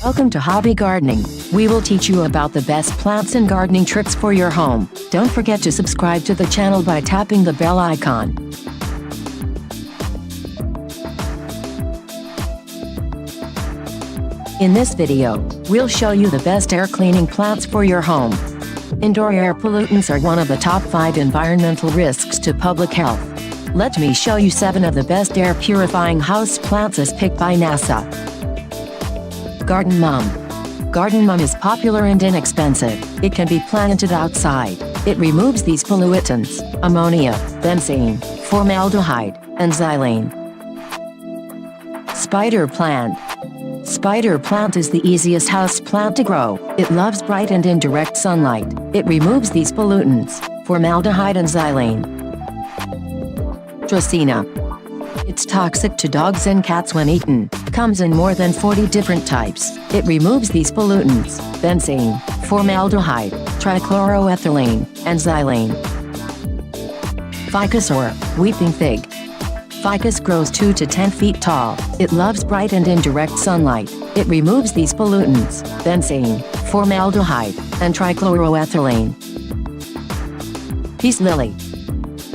Welcome to Hobby Gardening. We will teach you about the best plants and gardening tricks for your home. Don't forget to subscribe to the channel by tapping the bell icon. In this video, we'll show you the best air cleaning plants for your home. Indoor air pollutants are one of the top 5 environmental risks to public health. Let me show you 7 of the best air purifying house plants as picked by NASA. Garden Mum. Garden Mum is popular and inexpensive. It can be planted outside. It removes these pollutants: ammonia, benzene, formaldehyde, and xylene. Spider Plant. Spider plant is the easiest house plant to grow. It loves bright and indirect sunlight. It removes these pollutants: formaldehyde and xylene. Dracaena. It's toxic to dogs and cats when eaten. Comes in more than 40 different types. It removes these pollutants: benzene, formaldehyde, trichloroethylene, and xylene. Ficus or weeping fig. Ficus grows 2 to 10 feet tall. It loves bright and indirect sunlight. It removes these pollutants: benzene, formaldehyde, and trichloroethylene. Peace Lily.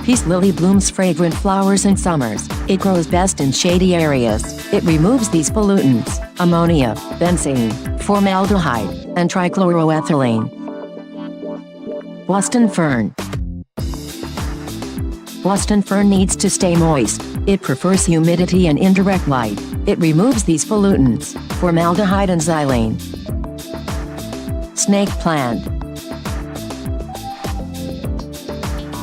Peace lily blooms fragrant flowers in summers. It grows best in shady areas. It removes these pollutants: ammonia, benzene, formaldehyde, and trichloroethylene. Boston Fern. Boston Fern needs to stay moist. It prefers humidity and indirect light. It removes these pollutants: formaldehyde and xylene. Snake Plant.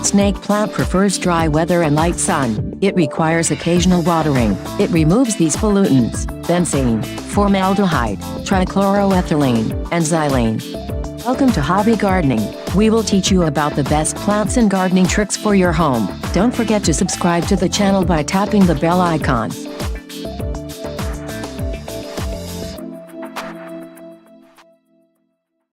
Snake plant prefers dry weather and light sun. It requires occasional watering. It removes these pollutants: benzene, formaldehyde, trichloroethylene, and xylene. Welcome to Hobby Gardening. We will teach you about the best plants and gardening tricks for your home. Don't forget to subscribe to the channel by tapping the bell icon.